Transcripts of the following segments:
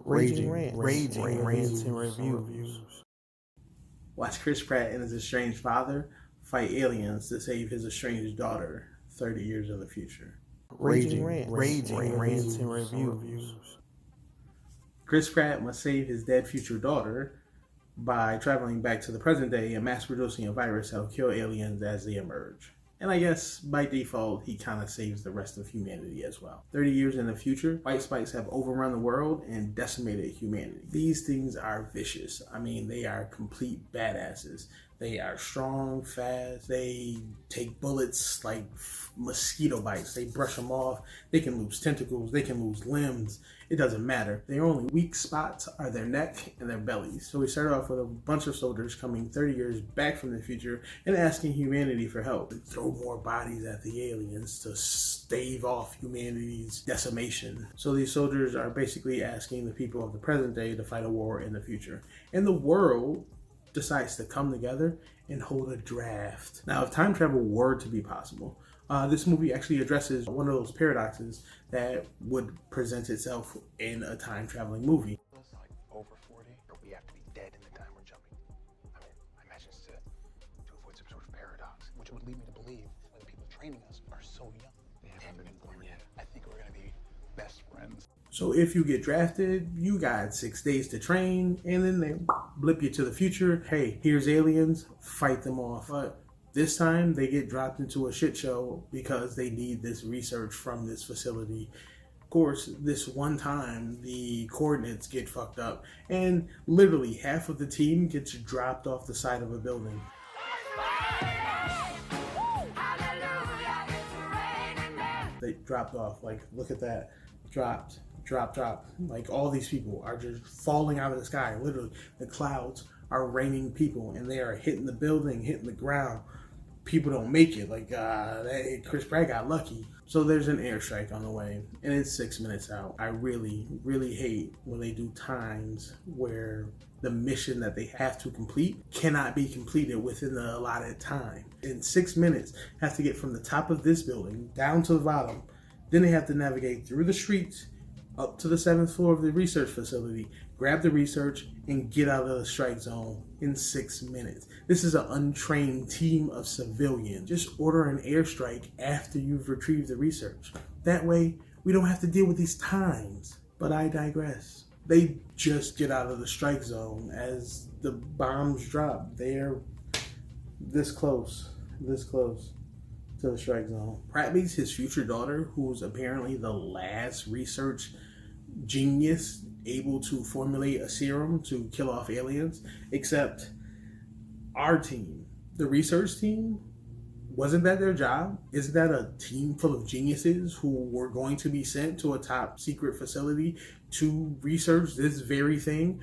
Raging rants and reviews. Watch Chris Pratt and his estranged father fight aliens to save his estranged daughter 30 years in the future. Raging rants and reviews. Chris Pratt must save his dead future daughter by traveling back to the present day and mass producing a virus that will kill aliens as they emerge. And I guess by default, he kind of saves the rest of humanity as well. 30 years in the future, white spikes have overrun the world and decimated humanity. These things are vicious. I mean, they are complete badasses. They are strong, fast. They take bullets like mosquito bites. They brush them off. They can lose tentacles. They can lose limbs. It doesn't matter. Their only weak spots are their neck and their bellies. So we start off with a bunch of soldiers coming 30 years back from the future and asking humanity for help. They throw more bodies at the aliens to stave off humanity's decimation. So these soldiers are basically asking the people of the present day to fight a war in the future. And the world decides to come together and hold a draft. Now, if time travel were to be possible, this movie actually addresses one of those paradoxes that would present itself in a time traveling movie. It's like over 40, or we have to be dead in the time we're jumping. I mean, I imagine it's to avoid some sort of paradox, which would lead me to believe that the people training us are so young. They haven't been born yet. I think we're gonna be best friends. So if you get drafted, you got 6 days to train, and then they blip you to the future. Hey, here's aliens, fight them off. But this time they get dropped into a shit show because they need this research from this facility. Of course, this one time the coordinates get fucked up, and literally half of the team gets dropped off the side of a building. They dropped off, like, look at that. Drop. Like, all these people are just falling out of the sky. Literally, the clouds are raining people, and they are hitting the building, hitting the ground. People don't make it. Like, Chris Pratt got lucky. So there's an airstrike on the way, and it's 6 minutes out. I really, really hate when they do times where the mission that they have to complete cannot be completed within the allotted time. In 6 minutes, have to get from the top of this building down to the bottom. Then they have to navigate through the streets up to the 7th floor of the research facility, grab the research, and get out of the strike zone in 6 minutes. This is an untrained team of civilians. Just order an airstrike after you've retrieved the research. That way, we don't have to deal with these times. But I digress. They just get out of the strike zone as the bombs drop. They're this close to the strike zone. Pratt meets his future daughter, who's apparently the last research genius able to formulate a serum to kill off aliens, except our team, the research team, wasn't that their job? Isn't that a team full of geniuses who were going to be sent to a top secret facility to research this very thing?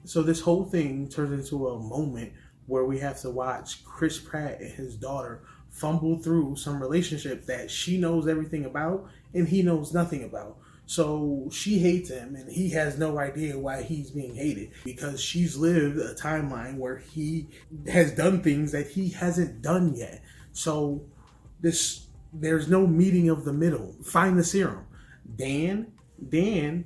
So this whole thing turns into a moment where we have to watch Chris Pratt and his daughter fumble through some relationship that she knows everything about and he knows nothing about. So she hates him and he has no idea why he's being hated, because she's lived a timeline where he has done things that he hasn't done yet. So there's no meeting of the middle. Find the serum. Dan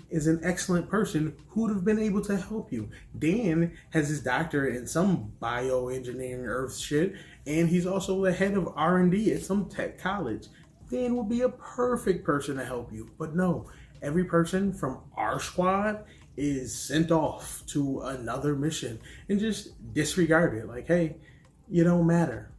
is an excellent person who would have been able to help you. Dan has his doctorate in some bioengineering earth shit, and he's also the head of R&D at some tech college. Dan will be a perfect person to help you. But no, every person from our squad is sent off to another mission and just disregarded. Like, hey, you don't matter.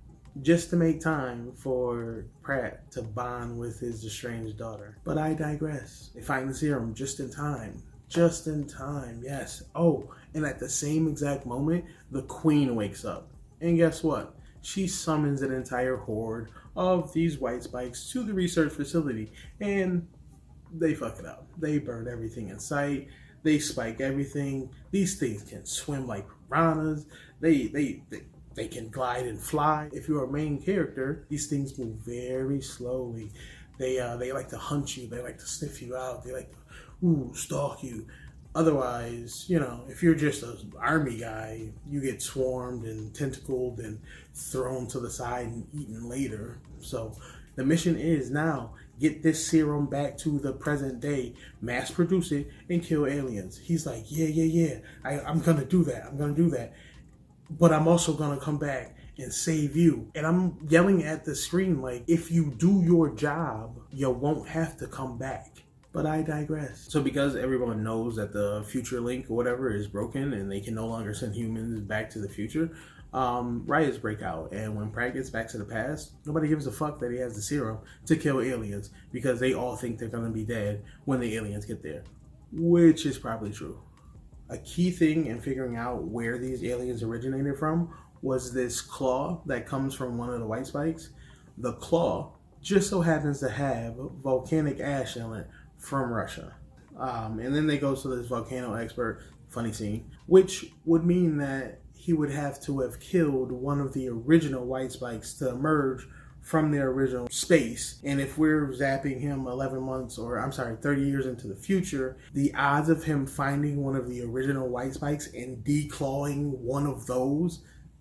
Just to make time for Pratt to bond with his estranged daughter. But I digress. They find the serum just in time. Just in time, yes. Oh, and at the same exact moment, the Queen wakes up. And guess what? She summons an entire horde of these white spikes to the research facility. And they fuck it up. They burn everything in sight. They spike everything. These things can swim like piranhas. They can glide and fly. If you're a main character, these things move very slowly. They like to hunt you. They like to sniff you out. They like to stalk you. Otherwise, if you're just an army guy, you get swarmed and tentacled and thrown to the side and eaten later. So the mission is now get this serum back to the present day, mass produce it, and kill aliens. He's like, yeah. I'm gonna do that. But I'm also gonna come back and save you. And I'm yelling at the screen like, if you do your job, you won't have to come back. But I digress. So because everyone knows that the future link or whatever is broken and they can no longer send humans back to the future, riots break out. And when Pratt gets back to the past, nobody gives a fuck that he has the serum to kill aliens because they all think they're gonna be dead when the aliens get there, which is probably true. A key thing in figuring out where these aliens originated from was this claw that comes from one of the white spikes. The claw just so happens to have volcanic ash in it from Russia. And then they go to this volcano expert, funny scene, which would mean that he would have to have killed one of the original white spikes to emerge from their original space. And if we're zapping him 30 years into the future, the odds of him finding one of the original white spikes and declawing one of those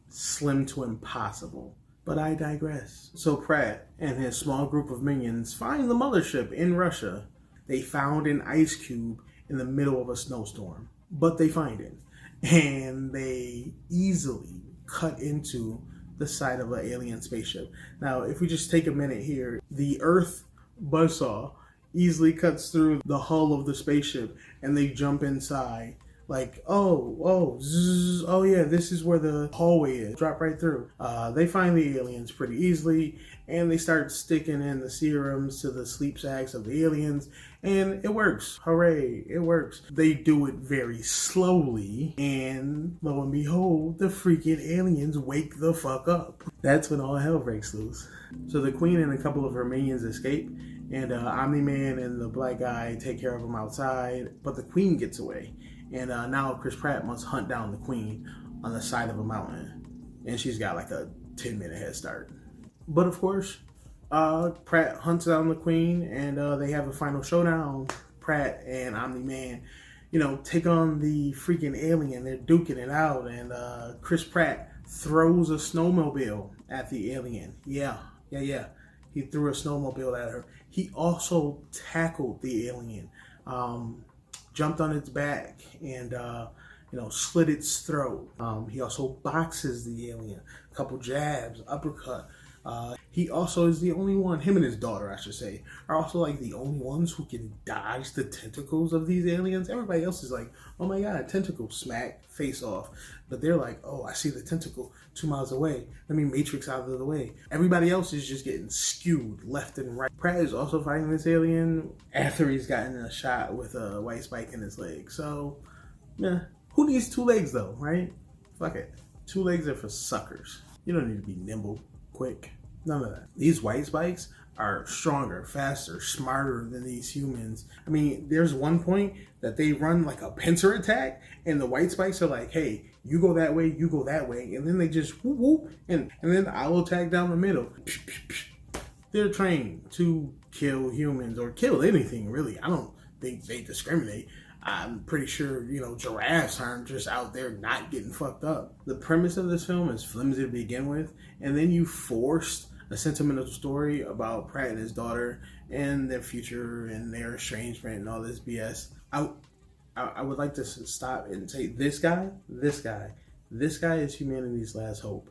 slim to impossible. But I digress. So Pratt and his small group of minions find the mothership in Russia. They found an ice cube in the middle of a snowstorm, but they find it. And they easily cut into the side of an alien spaceship. Now, if we just take a minute here, the Earth buzzsaw easily cuts through the hull of the spaceship and they jump inside. Like, zzz, oh yeah, this is where the hallway is. Drop right through. They find the aliens pretty easily, and they start sticking in the serums to the sleep sacs of the aliens, and it works. Hooray, it works. They do it very slowly, and lo and behold, the freaking aliens wake the fuck up. That's when all hell breaks loose. So the queen and a couple of her minions escape, and Omni-Man and the black guy take care of them outside, but the queen gets away. And now Chris Pratt must hunt down the queen on the side of a mountain. And she's got like a 10-minute head start. But of course, Pratt hunts down the queen and they have a final showdown. Pratt and Omni-Man, take on the freaking alien. They're duking it out. And Chris Pratt throws a snowmobile at the alien. Yeah. He threw a snowmobile at her. He also tackled the alien. Jumped on its back and slit its throat. He also boxes the alien, a couple jabs, uppercut. He also is the only one, him and his daughter, I should say, are also like the only ones who can dodge the tentacles of these aliens. Everybody else is like, oh my god, tentacle, smack, face off. But they're like, oh, I see the tentacle 2 miles away. Let me matrix out of the way. Everybody else is just getting skewed left and right. Pratt is also fighting this alien after he's gotten a shot with a white spike in his leg. So, yeah, who needs 2 legs though, right? Fuck it. 2 legs are for suckers. You don't need to be nimble, quick. None of that. These white spikes are stronger, faster, smarter than these humans. I mean, there's one point that they run like a pincer attack, and the white spikes are like, hey, you go that way, you go that way, and then they just whoop whoop, and then I'll attack down the middle. They're trained to kill humans or kill anything, really. I don't think they discriminate. I'm pretty sure, giraffes aren't just out there not getting fucked up. The premise of this film is flimsy to begin with, and then you forced a sentimental story about Pratt and his daughter and their future and their estrangement and all this BS. I would like to stop and say this guy is humanity's last hope.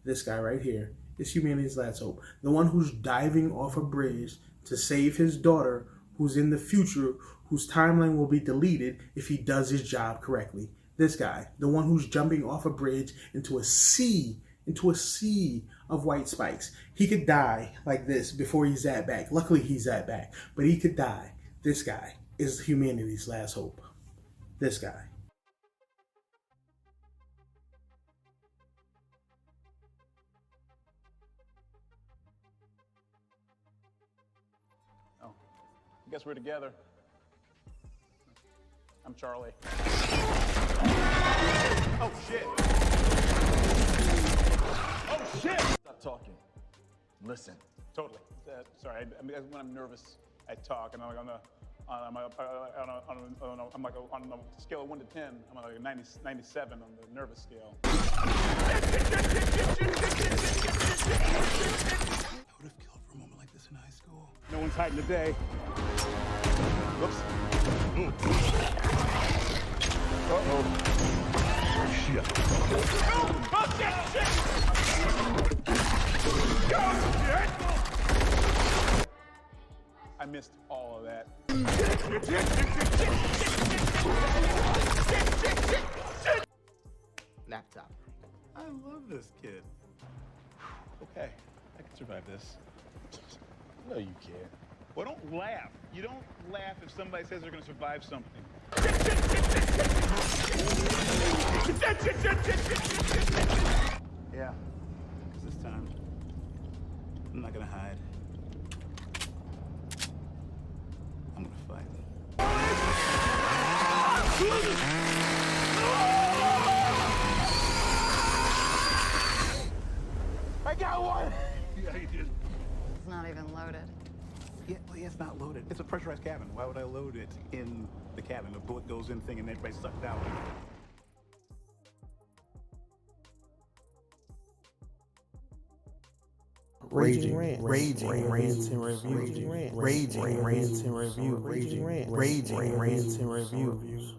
This guy right here is humanity's last hope. The one who's diving off a bridge to save his daughter, who's in the future, whose timeline will be deleted if he does his job correctly. This guy, the one who's jumping off a bridge into a sea of white spikes. He could die like this before he's zapped back. Luckily, he's zapped back, but he could die. This guy is humanity's last hope. This guy. Oh, I guess we're together. I'm Charlie. Oh, shit. Oh, shit! Stop talking. Listen. Totally. Sorry, when I'm nervous, I talk, and I'm like on a scale of 1 to 10, I'm like a 97 on the nervous scale. I would have killed for a moment like this in high school. No one's hiding today. Whoops. Uh-oh. Shit. Oh, shit, shit! I missed all of that. Laptop. I love this kid. Okay, I can survive this. No, you can't. Well, don't laugh. You don't laugh if somebody says they're going to survive something. Yeah, because this time, I'm not going to hide. I'm going to fight. I got one! Yeah, you did. It's not even loaded. Yeah, well, it's not loaded. It's a pressurized cabin. Why would I load it in the cabin? The bullet goes in thing and everybody's sucked out. Raging rants and reviews. Raging rants and reviews. Raging rants and reviews.